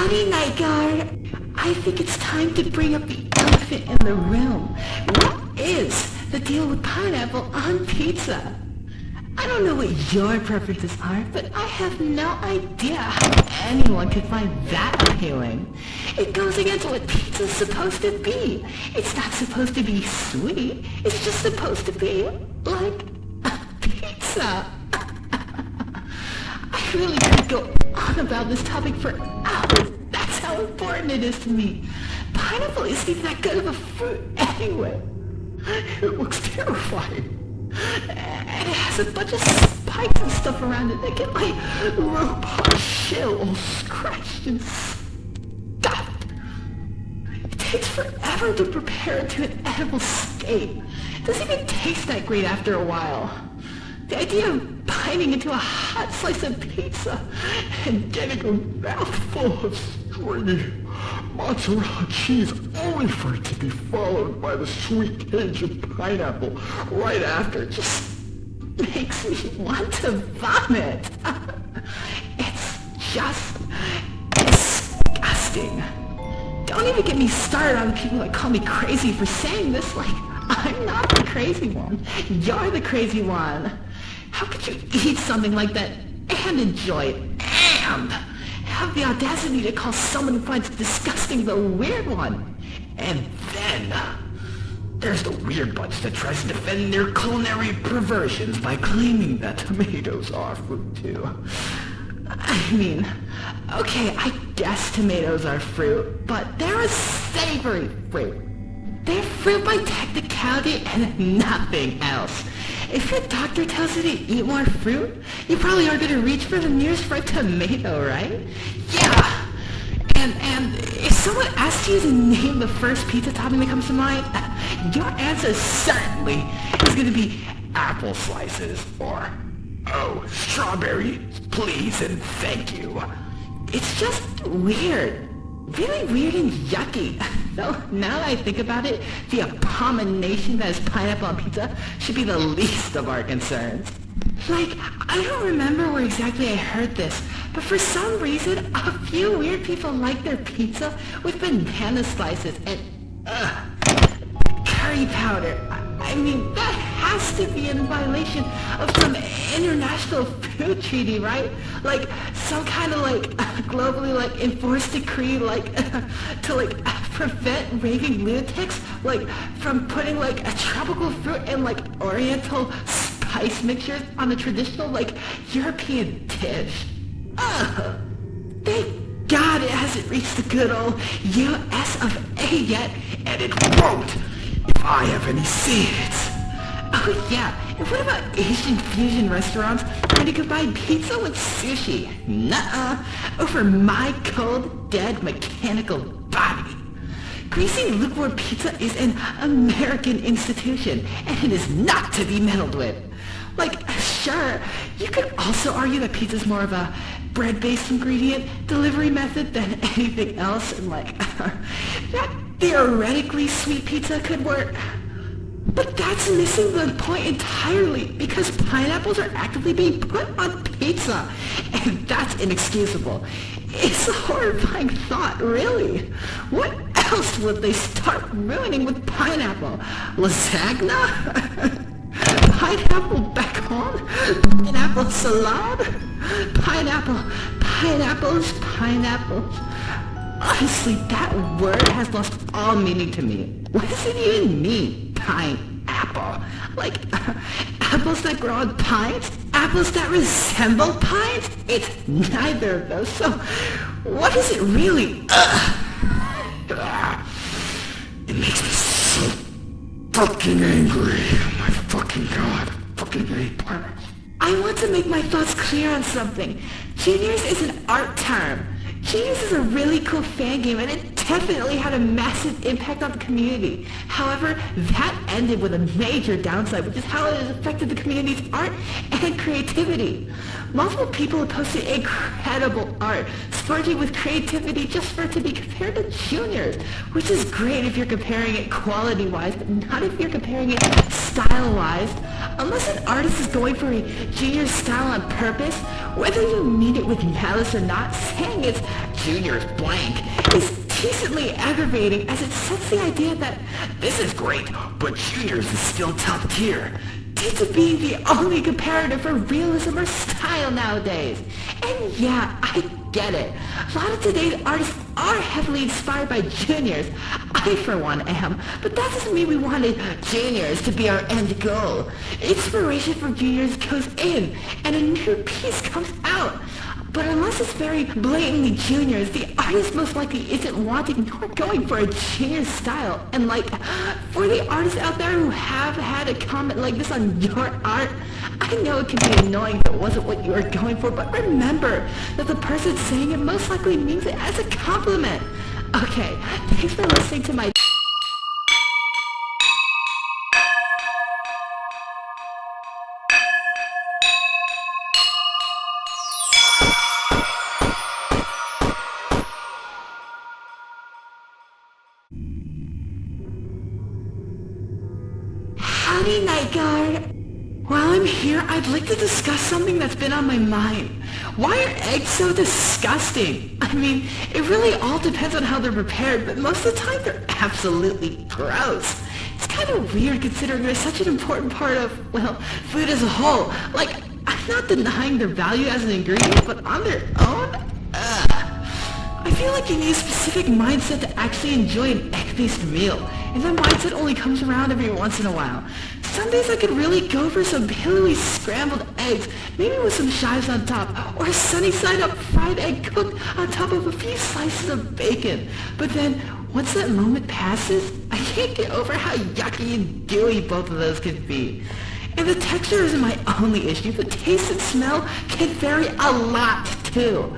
Howdy, Night Guard. I think it's time to bring up the elephant in the room. What is the deal with pineapple on pizza? I don't know what your preferences are, but I have no idea how anyone could find that appealing. It goes against what pizza's supposed to be. It's not supposed to be sweet. It's just supposed to be like a pizza. I really could go on about this topic for hours. That's how important it is to me. Pineapple isn't even that good of a fruit anyway. It looks terrifying. And it has a bunch of spikes and stuff around it that get my robot shell all scratched and stuffed. It takes forever to prepare it to an edible state. It doesn't even taste that great after a while. The idea of biting into a hot slice of pizza and getting a mouthful of stringy mozzarella cheese only for it to be followed by the sweet tinge of pineapple right after just makes me want to vomit. It's just disgusting. Don't even get me started on the people that call me crazy for saying this. Like, I'm not the crazy one. You're the crazy one. How could you eat something like that and enjoy it and have the audacity to call someone who finds it disgusting the weird one? And then there's the weird bunch that tries to defend their culinary perversions by claiming that tomatoes are fruit too. I mean, okay, I guess tomatoes are fruit, but they're a savory fruit. They're fruit by technicality and nothing else. If your doctor tells you to eat more fruit, you probably are going to reach for the nearest ripe tomato, right? Yeah! And if someone asks you to name the first pizza topping that comes to mind, your answer certainly is going to be apple slices or, oh, strawberry, please and thank you. It's just weird. Really weird and yucky. Though now that I think about it, the abomination that is pineapple on pizza should be the least of our concerns. Like, I don't remember where exactly I heard this, but for some reason, a few weird people like their pizza with banana slices and, curry powder. I mean, that has to be in violation of some international food treaty, right? Like, some kind of, like, globally, like, enforced decree, like, to, like, prevent raving lunatics, like, from putting, like, a tropical fruit and, like, oriental spice mixtures on a traditional, like, European dish. Thank God it hasn't reached the good old US of A yet, and it won't if I have any seeds. Oh yeah, and what about Asian fusion restaurants trying to combine pizza with sushi? Nuh-uh, over my cold, dead, mechanical body. Greasy, lukewarm pizza is an American institution, and it is not to be meddled with. Like, sure, you could also argue that pizza is more of a bread-based ingredient delivery method than anything else, and like, that theoretically sweet pizza could work. But that's missing the point entirely, because pineapples are actively being put on pizza, and that's inexcusable. It's a horrifying thought, really. What else would they start ruining with pineapple? Lasagna? Pineapple bacon? Pineapple salad? Pineapples. Honestly, that word has lost all meaning to me. What does it even mean, pineapple? Like, apples that grow on pines? Apples that resemble pines? It's neither of those, so what is it really? It makes me so fucking angry. Oh my fucking God. Fucking hate pineapples. I want to make my thoughts clear on something. Juniors is an art term. Genius is a really cool fan game, and it definitely had a massive impact on the community. However, that ended with a major downside, which is how it has affected the community's art and creativity. Multiple people have posted incredible art, spurging with creativity just for it to be compared to juniors, which is great if you're comparing it quality-wise, but not if you're comparing it style-wise. Unless an artist is going for a junior style on purpose, whether you mean it with malice or not, saying it's Junior's blank is decently aggravating, as it sets the idea that this is great, but Junior's is still top tier, due to being the only comparator for realism or style nowadays. And yeah, I get it. A lot of today's artists are heavily inspired by Juniors. I for one am, but that doesn't mean we wanted Juniors to be our end goal. Inspiration from Juniors goes in, and a new piece comes out. But unless it's very blatantly Juniors, the artist most likely isn't wanting nor going for a Junior style. And like, for the artists out there who have had a comment like this on your art, I know it can be annoying if it wasn't what you were going for, but remember that the person saying it most likely means it as a compliment. Okay, thanks for listening to my Howdy, Night Guard! While I'm here, I'd like to discuss something that's been on my mind. Why are eggs so disgusting? I mean, it really all depends on how they're prepared, but most of the time they're absolutely gross. It's kind of weird considering they're such an important part of, well, food as a whole. Like, I'm not denying their value as an ingredient, but on their own? Ugh. I feel like you need a specific mindset to actually enjoy an egg-based meal, and that mindset only comes around every once in a while. Some days I could really go for some pillowy scrambled eggs, maybe with some chives on top, or a sunny-side-up fried egg cooked on top of a few slices of bacon. But then, once that moment passes, I can't get over how yucky and gooey both of those can be. And the texture isn't my only issue. The taste and smell can vary a lot, too.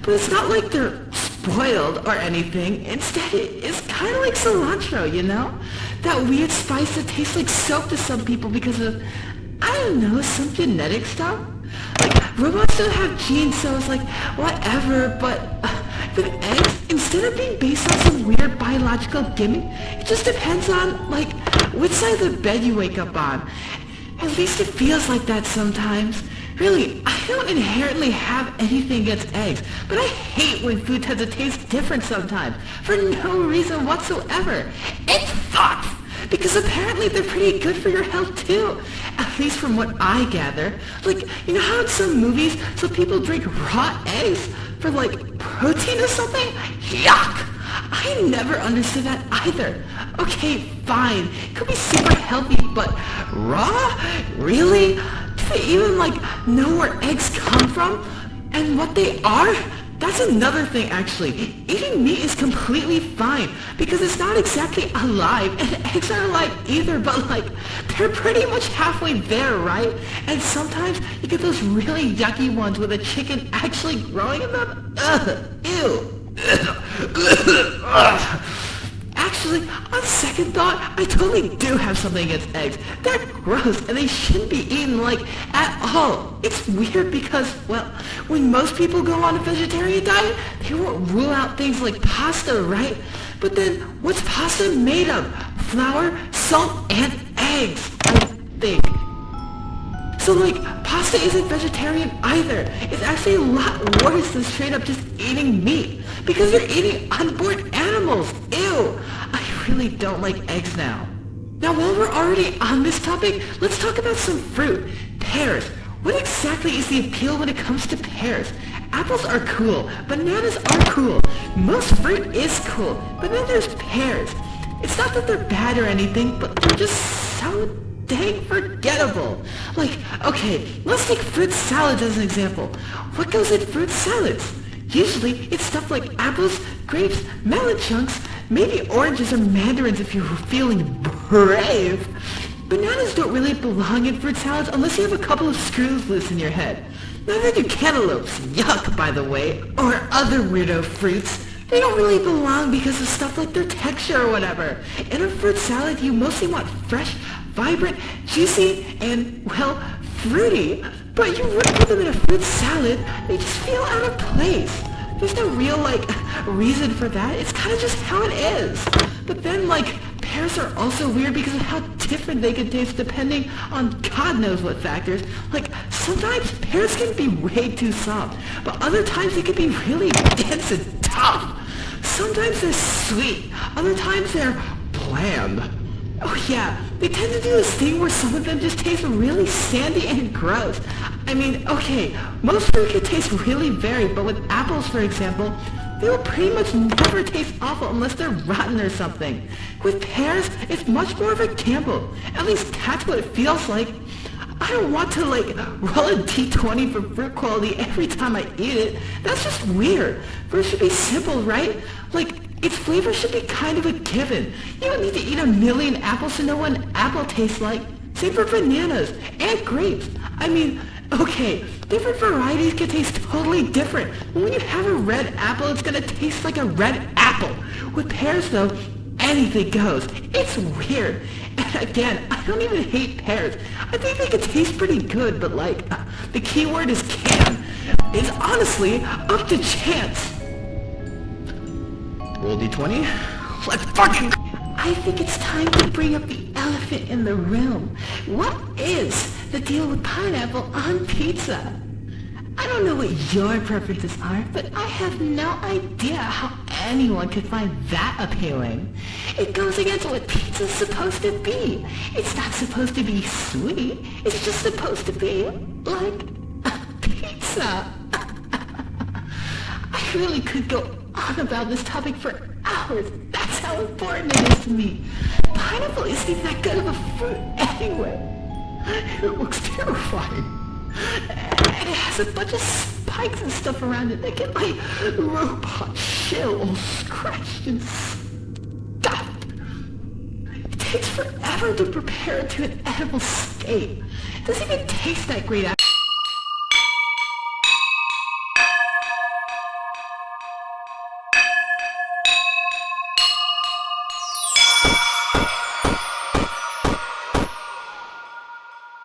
But it's not like they're spoiled or anything. Instead, it's kind of like cilantro, you know? That weird spice that tastes like soap to some people because of, I don't know, some genetic stuff? Like, robots don't have genes, so it's like, whatever, but with eggs, instead of being based on some weird biological gimmick, it just depends on, like, which side of the bed you wake up on. At least it feels like that sometimes. Really, I don't inherently have anything against eggs, but I hate when food tends to taste different sometimes, for no reason whatsoever. It sucks, because apparently they're pretty good for your health too, at least from what I gather. Like, you know how in some movies, some people drink raw eggs for like protein or something? Yuck! I never understood that either. Okay, fine, it could be super healthy, but raw? Really? Do they even like know where eggs come from and what they are? That's another thing actually. Eating meat is completely fine because it's not exactly alive, and eggs aren't alive either, but like they're pretty much halfway there, right? And sometimes you get those really yucky ones with a chicken actually growing in them. Ugh, ew. Actually, on second thought, I totally do have something against eggs. They're gross and they shouldn't be eaten, like, at all. It's weird because, well, when most people go on a vegetarian diet, they won't rule out things like pasta, right? But then, what's pasta made of? Flour, salt, and eggs, I think. So like, pasta isn't vegetarian either. It's actually a lot worse than straight up just eating meat. Because you're eating unborn animals. Ew. I really don't like eggs now. Now while we're already on this topic, let's talk about some fruit. Pears. What exactly is the appeal when it comes to pears? Apples are cool. Bananas are cool. Most fruit is cool. But then there's pears. It's not that they're bad or anything, but they're just so dang forgettable. Like, okay, let's take fruit salads as an example. What goes in fruit salads? Usually, it's stuff like apples, grapes, melon chunks, maybe oranges or mandarins if you're feeling brave. Bananas don't really belong in fruit salads unless you have a couple of screws loose in your head. Neither do cantaloupes, yuck by the way, or other weirdo fruits. They don't really belong because of stuff like their texture or whatever. In a fruit salad, you mostly want fresh, vibrant, juicy, and, well, fruity. But you wouldn't put them in a fruit salad. They just feel out of place. There's no real, like, reason for that. It's kind of just how it is. But then, like, pears are also weird because of how different they can taste depending on God knows what factors. Like, sometimes pears can be way too soft, but other times they can be really dense and tough. Sometimes they're sweet, other times they're bland. Oh yeah, they tend to do this thing where some of them just taste really sandy and gross. I mean, okay, most fruit can taste really varied, but with apples, for example, they will pretty much never taste awful unless they're rotten or something. With pears, it's much more of a gamble. At least that's what it feels like. I don't want to like roll a D20 for fruit quality every time I eat it. That's just weird. Fruit should be simple, right? Like, its flavor should be kind of a given. You don't need to eat a million apples to know what an apple tastes like. Same for bananas and grapes. I mean, okay, different varieties can taste totally different. But when you have a red apple, it's gonna taste like a red apple. With pears though, anything goes. It's weird. And again, I don't even hate pears. I think they can taste pretty good, but like, the key word is can. It's honestly up to chance. Roll D20. Let's fucking... I think it's time to bring up the elephant in the room. What is the deal with pineapple on pizza? I don't know what your preferences are, but I have no idea how anyone could find that appealing. It goes against what pizza's supposed to be. It's not supposed to be sweet. It's just supposed to be like pizza. I really could go on about this topic for hours. That's how important it is to me. Pineapple isn't even that good of a fruit anyway. It looks terrifying. And it has a bunch of spikes and stuff around it that get like robot shell all scratched and stuffed. It takes forever to prepare it to an edible state. It doesn't even taste that great after.